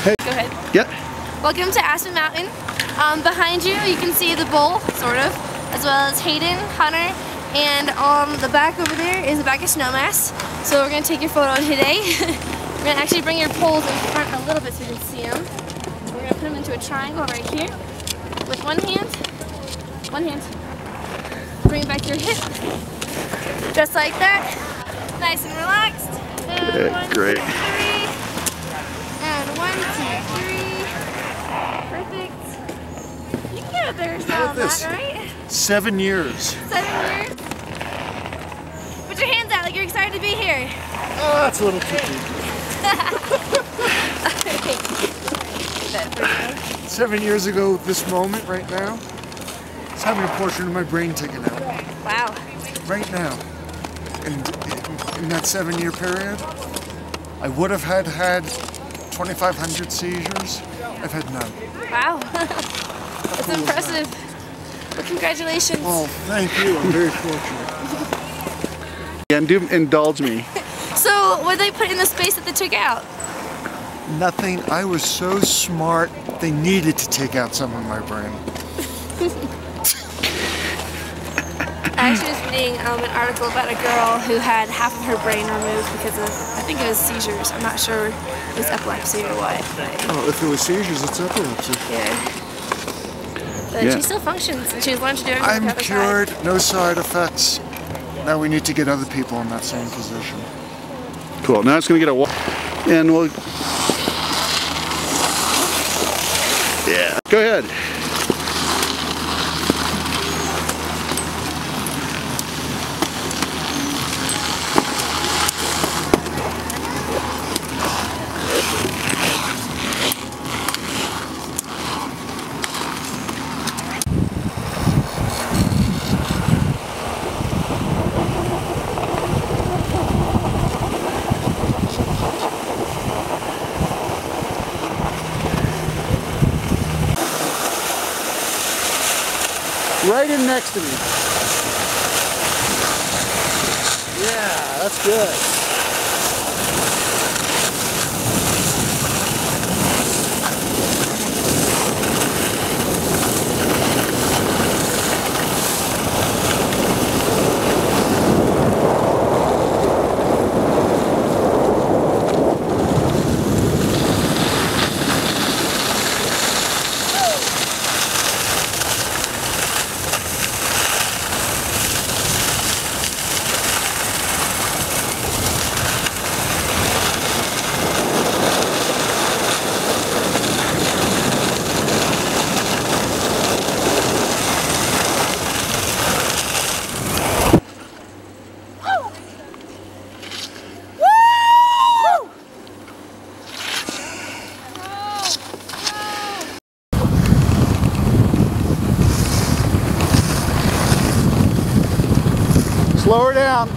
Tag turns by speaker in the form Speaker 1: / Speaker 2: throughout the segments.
Speaker 1: Hey.
Speaker 2: Go ahead.
Speaker 1: Yeah.
Speaker 2: Welcome to Aspen Mountain. Behind you, you can see the bowl, sort of, as well as Hayden, Hunter, and on the back over there is a bag of snowmass. So we're going to take your photo today. We're going to actually bring your poles in front a little bit so you can see them. We're going to put them into a triangle right here with one hand. Bring it back to your hip. Just like that. Nice and relaxed. And one,
Speaker 1: great.
Speaker 2: 2, 3. And 1, 2, 3. Perfect. You can get a better style than that, right?
Speaker 1: 7 years.
Speaker 2: 7 years. Put your hands out like you're excited to be here.
Speaker 1: Oh, that's a little too deep. 7 years ago, this moment right now, it's having a portion of my brain taken out.
Speaker 2: Wow.
Speaker 1: Right now. And in that 7-year period, I would have had 2,500 seizures. I've had none.
Speaker 2: Wow. That's impressive. Well, congratulations.
Speaker 1: Oh, thank you. I'm very fortunate. And do indulge me.
Speaker 2: So, what did they put in the space that they took out?
Speaker 1: Nothing. I was so smart, they needed to take out some of my brain.
Speaker 2: I actually was reading an article about a girl who had half of her brain removed because of, I think it was seizures. I'm not sure if it was epilepsy or what. But
Speaker 1: Oh, if it was seizures, it's epilepsy.
Speaker 2: yeah. But she still functions and she's learned to do everything.
Speaker 1: I'm cured, no side effects. Now we need to get other people in that same position. Cool. Now it's going to get a walk. And we'll... Yeah. Go ahead. Right in next to me. Yeah, that's good. Slow her down.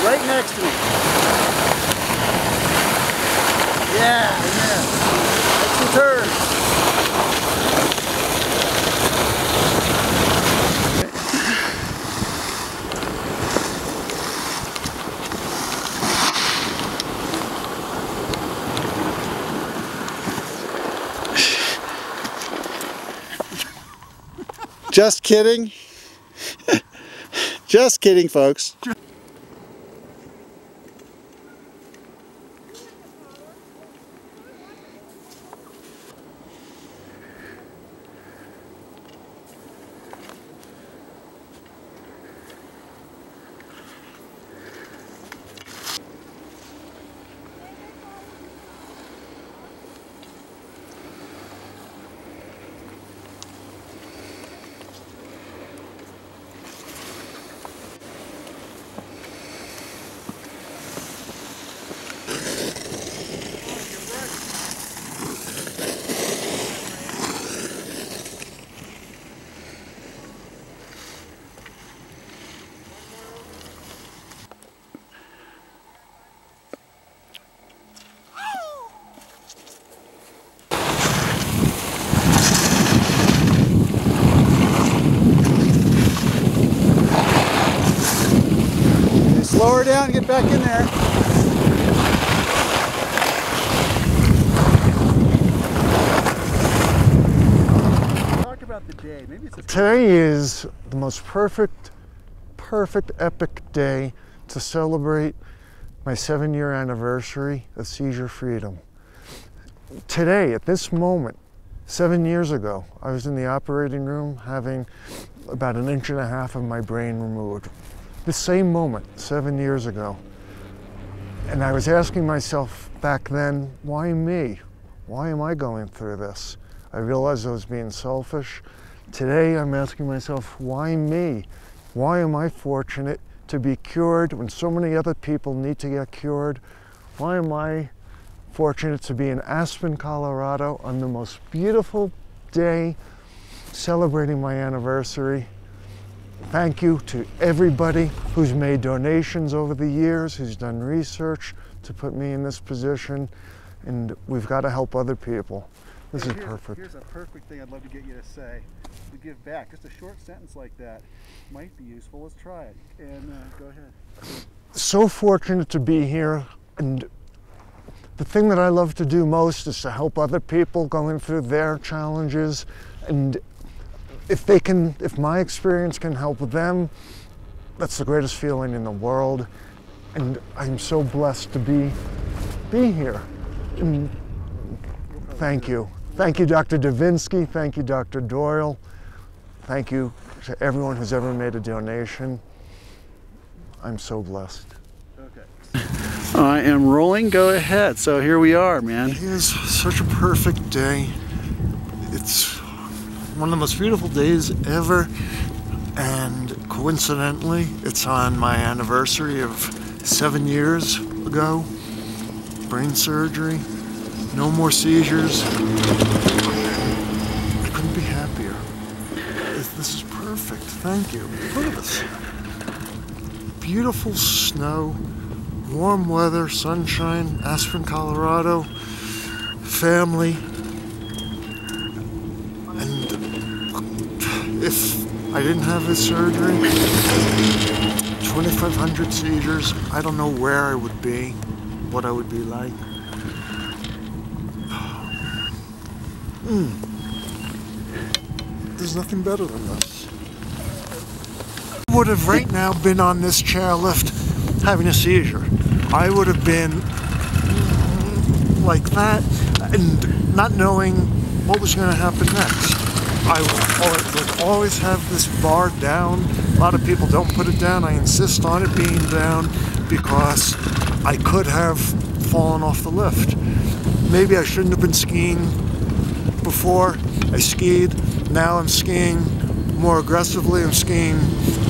Speaker 1: Right next to me. Yeah. Make some turns. Just kidding. Just kidding, folks.
Speaker 3: Slow her down, get back in there. Talk about the day. Maybe it's
Speaker 1: Today is the most perfect, epic day to celebrate my 7-year anniversary of seizure freedom. Today, at this moment, 7 years ago, I was in the operating room having about 1.5 inches of my brain removed. The same moment, 7 years ago. And I was asking myself back then, why me? Why am I going through this? I realized I was being selfish. Today, I'm asking myself, why me? Why am I fortunate to be cured when so many other people need to get cured? Why am I fortunate to be in Aspen, Colorado on the most beautiful day celebrating my anniversary? Thank you to everybody who's made donations over the years, who's done research to put me in this position, and we've got to help other people. This is perfect.
Speaker 3: Here's a perfect thing I'd love to get you to say. To give back. Just a short sentence like that might be useful. Let's try it. And go ahead.
Speaker 1: So fortunate to be here, and the thing that I love to do most is to help other people going through their challenges, and if my experience can help them, that's the greatest feeling in the world. And I'm so blessed to be here. And thank you. Thank you, Dr. Davinsky. Thank you, Dr. Doyle. Thank you to everyone who's ever made a donation. I'm so blessed.
Speaker 3: Okay. I am rolling. Go ahead. So here we are, man.
Speaker 1: It is such a perfect day. It's one of the most beautiful days ever, and coincidentally, it's on my anniversary of 7 years ago. Brain surgery, no more seizures. I couldn't be happier. This is perfect. Thank you. Look at this. Beautiful snow, warm weather, sunshine, Aspen, Colorado, family. And if I didn't have this surgery, 2,500 seizures, I don't know where I would be, what I would be like. There's nothing better than this. I would have right now been on this chairlift having a seizure. I would have been like that and not knowing what was going to happen next. I would always have this bar down. A lot of people don't put it down. I insist on it being down because I could have fallen off the lift. Maybe I shouldn't have been skiing before. I skied. Now I'm skiing more aggressively. I'm skiing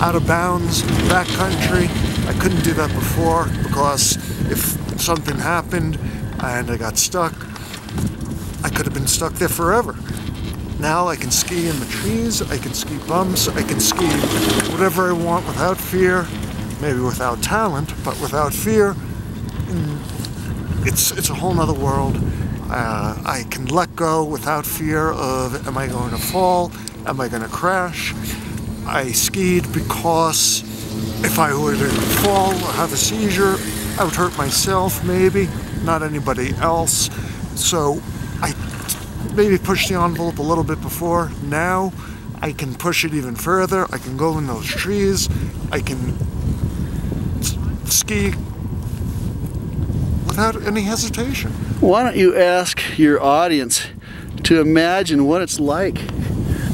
Speaker 1: out of bounds, backcountry. I couldn't do that before because if something happened and I got stuck, I could have been stuck there forever. Now I can ski in the trees, I can ski bumps, I can ski whatever I want without fear, maybe without talent, but without fear. It's a whole nother world. I can let go without fear of, am I going to fall? Am I going to crash? I skied because if I were to fall or have a seizure, I would hurt myself maybe, not anybody else. So I maybe pushed the envelope a little bit before. Now I can push it even further. I can go in those trees. I can ski without any hesitation.
Speaker 3: Why don't you ask your audience to imagine what it's like?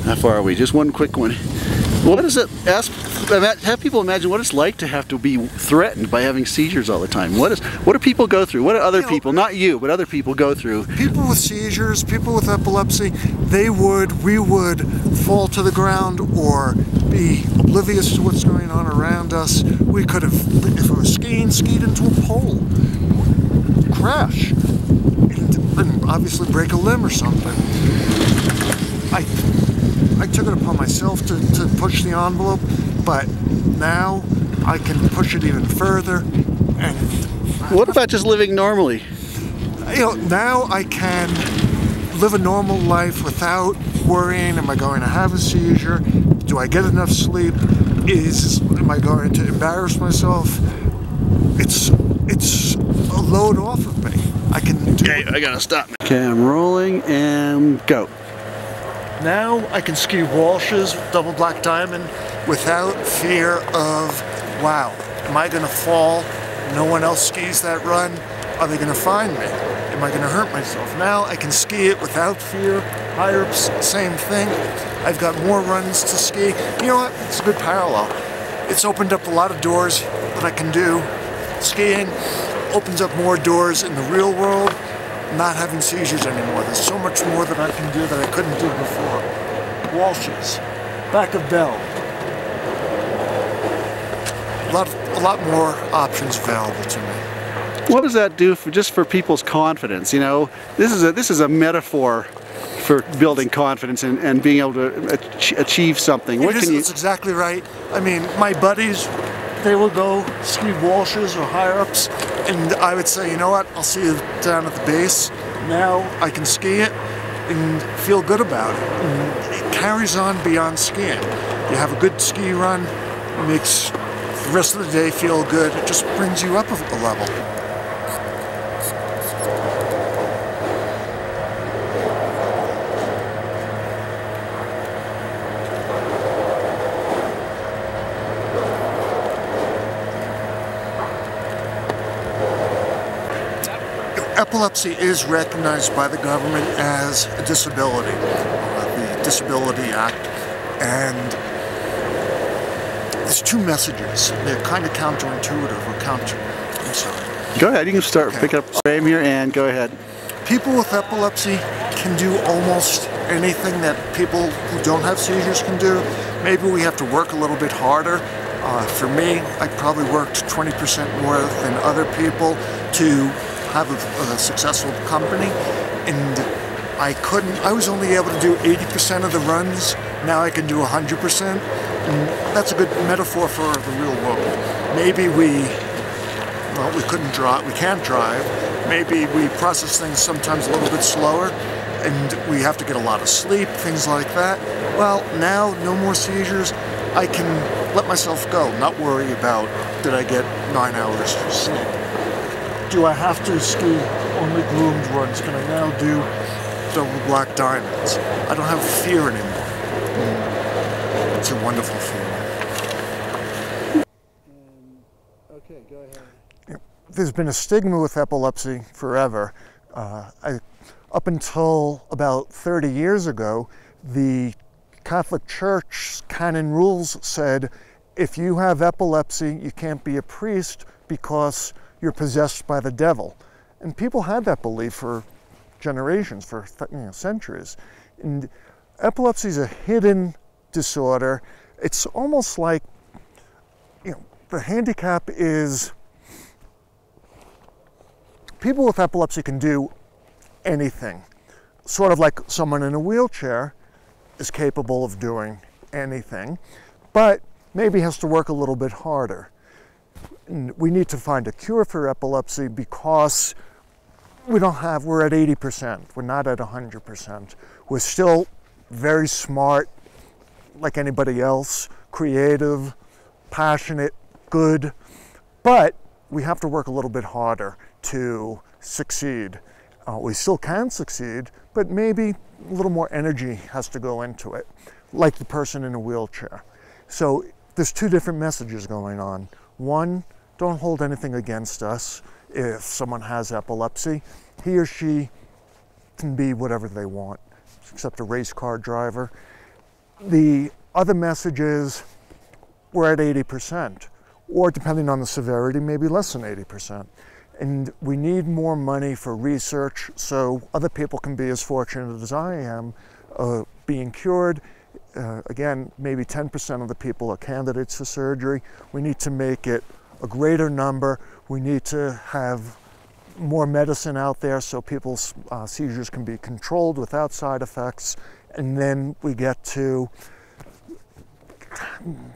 Speaker 3: How far are we? Just one quick one. What is it? Have people imagine what it's like to have to be threatened by having seizures all the time. What do people go through? What do other people, not you, but other people go through?
Speaker 1: People with seizures, people with epilepsy, we would fall to the ground or be oblivious to what's going on around us. We could have, if we were skiing, skied into a pole, crash, and obviously break a limb or something. I took it upon myself to push the envelope, but now I can push it even further. And
Speaker 3: what about just living normally?
Speaker 1: You know, now I can live a normal life without worrying, am I going to have a seizure? Do I get enough sleep? Am I going to embarrass myself? it's a load off of me. I can do
Speaker 3: Okay, I gotta stop. Okay, I'm rolling and go.
Speaker 1: Now I can ski Walsh's double black diamond without fear of, wow, am I gonna fall? No one else skis that run. Are they gonna find me? Am I gonna hurt myself? Now I can ski it without fear. Higher ups, same thing. I've got more runs to ski. You know what? It's a good parallel. It's opened up a lot of doors that I can do. Skiing opens up more doors in the real world. Not having seizures anymore. There's so much more that I can do that I couldn't do before. Walsh's, back of bell. A lot more options available to me.
Speaker 3: What does that do for just for people's confidence? You know, this is a metaphor for building confidence and being able to achieve something. What can you?
Speaker 1: That's exactly right. I mean, my buddies, they will go ski Walsh's or higher ups, and I would say, you know what, I'll see you down at the base. Now I can ski it and feel good about it. And it carries on beyond skiing. You have a good ski run, it makes the rest of the day feel good. It just brings you up a level. Epilepsy is recognized by the government as a disability, the Disability Act, and there's two messages. They're kind of counterintuitive or I'm sorry.
Speaker 3: Go ahead, you can start picking up the frame here and go ahead.
Speaker 1: People with epilepsy can do almost anything that people who don't have seizures can do. Maybe we have to work a little bit harder. For me, I probably worked 20% more than other people to have a successful company, and I was only able to do 80% of the runs. Now I can do 100%, and that's a good metaphor for the real world. Maybe we couldn't drive, we can't drive. Maybe we process things sometimes a little bit slower, and we have to get a lot of sleep, things like that. Well, now no more seizures. I can let myself go, not worry about, did I get 9 hours of sleep? Do I have to ski only groomed runs? Can I now do double black diamonds? I don't have fear anymore. It's a wonderful feeling.
Speaker 3: Okay, go ahead.
Speaker 1: There's been a stigma with epilepsy forever. Up until about 30 years ago, the Catholic Church canon rules said if you have epilepsy, you can't be a priest because you're possessed by the devil. And people had that belief for generations, for centuries. And epilepsy is a hidden disorder. It's almost like, the handicap is people with epilepsy can do anything. Sort of like someone in a wheelchair is capable of doing anything, but maybe has to work a little bit harder. We need to find a cure for epilepsy because we're at 80%. We're not at 100%. We're still very smart, like anybody else, creative, passionate, good, but we have to work a little bit harder to succeed. We still can succeed, but maybe a little more energy has to go into it, like the person in a wheelchair. So there's two different messages going on. One, don't hold anything against us if someone has epilepsy. He or she can be whatever they want, except a race car driver. The other message is we're at 80%, or depending on the severity, maybe less than 80%. And we need more money for research so other people can be as fortunate as I am being cured. Again, maybe 10% of the people are candidates for surgery. We need to make it a greater number. We need to have more medicine out there so people's seizures can be controlled without side effects. And then we get to,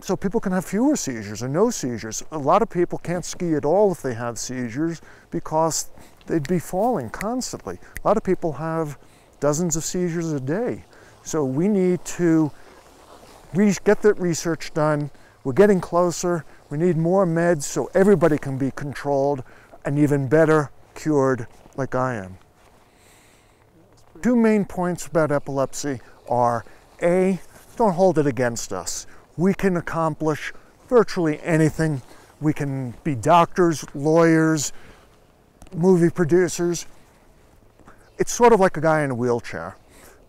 Speaker 1: so people can have fewer seizures or no seizures. A lot of people can't ski at all if they have seizures because they'd be falling constantly. A lot of people have dozens of seizures a day. So we need to get that research done. We're getting closer. We need more meds so everybody can be controlled and even better cured like I am. Two main points about epilepsy are A, don't hold it against us. We can accomplish virtually anything. We can be doctors, lawyers, movie producers. It's sort of like a guy in a wheelchair.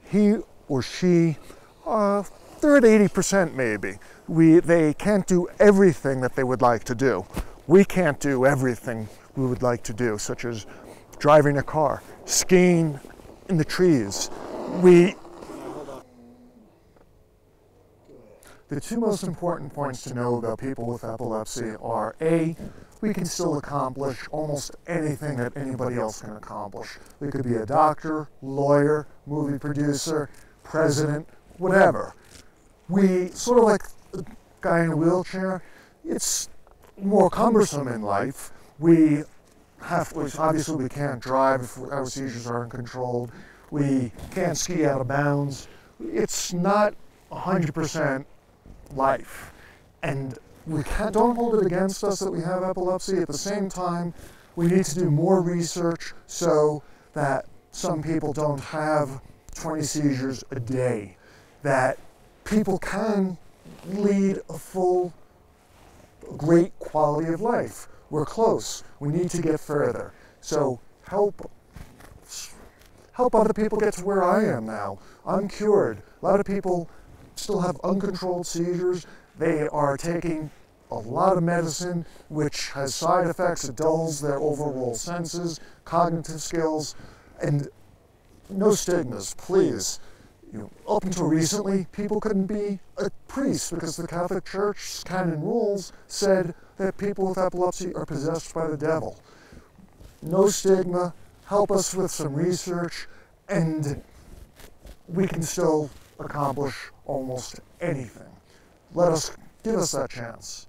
Speaker 1: He or she, they're at 80% maybe. They can't do everything that they would like to do. We can't do everything we would like to do, such as driving a car, skiing in the trees. The two most important points to know about people with epilepsy are A, we can still accomplish almost anything that anybody else can accomplish. We could be a doctor, lawyer, movie producer, president, whatever. We, sort of like the guy in a wheelchair, it's more cumbersome in life. Obviously we can't drive if our seizures aren't controlled. We can't ski out of bounds. It's not 100% life. And don't hold it against us that we have epilepsy. At the same time, we need to do more research so that some people don't have 20 seizures a day, that people can lead a full, great quality of life. We're close. We need to get further. So help other people get to where I am now. I'm cured. A lot of people still have uncontrolled seizures. They are taking a lot of medicine which has side effects. It dulls their overall senses, cognitive skills, and no stigmas, please. Up until recently, people couldn't be a priest because the Catholic Church's canon rules said that people with epilepsy are possessed by the devil. No stigma, help us with some research, and we can still accomplish almost anything. Give us that chance.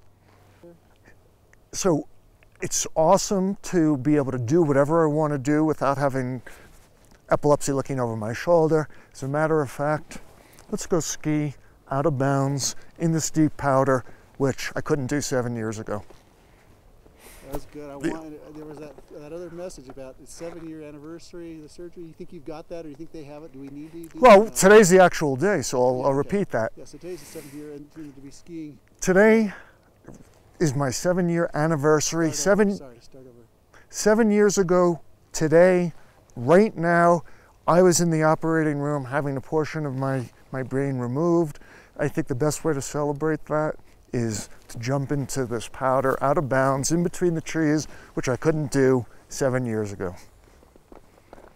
Speaker 1: So it's awesome to be able to do whatever I want to do without having epilepsy looking over my shoulder. As a matter of fact, let's go ski out of bounds in this deep powder, which I couldn't do 7 years ago.
Speaker 3: That was good. There was that other message about the 7-year anniversary of the surgery. You think you've got that, or you think they have it? Do we need to do
Speaker 1: Well,
Speaker 3: that?
Speaker 1: today's the actual day, so I'll repeat that.
Speaker 3: Yeah, so today's the 7th year, and to be skiing.
Speaker 1: Today is my 7-year anniversary.
Speaker 3: Start over.
Speaker 1: 7 years ago today, right now, I was in the operating room having a portion of my brain removed. I think the best way to celebrate that is to jump into this powder out of bounds in between the trees, which I couldn't do 7 years ago.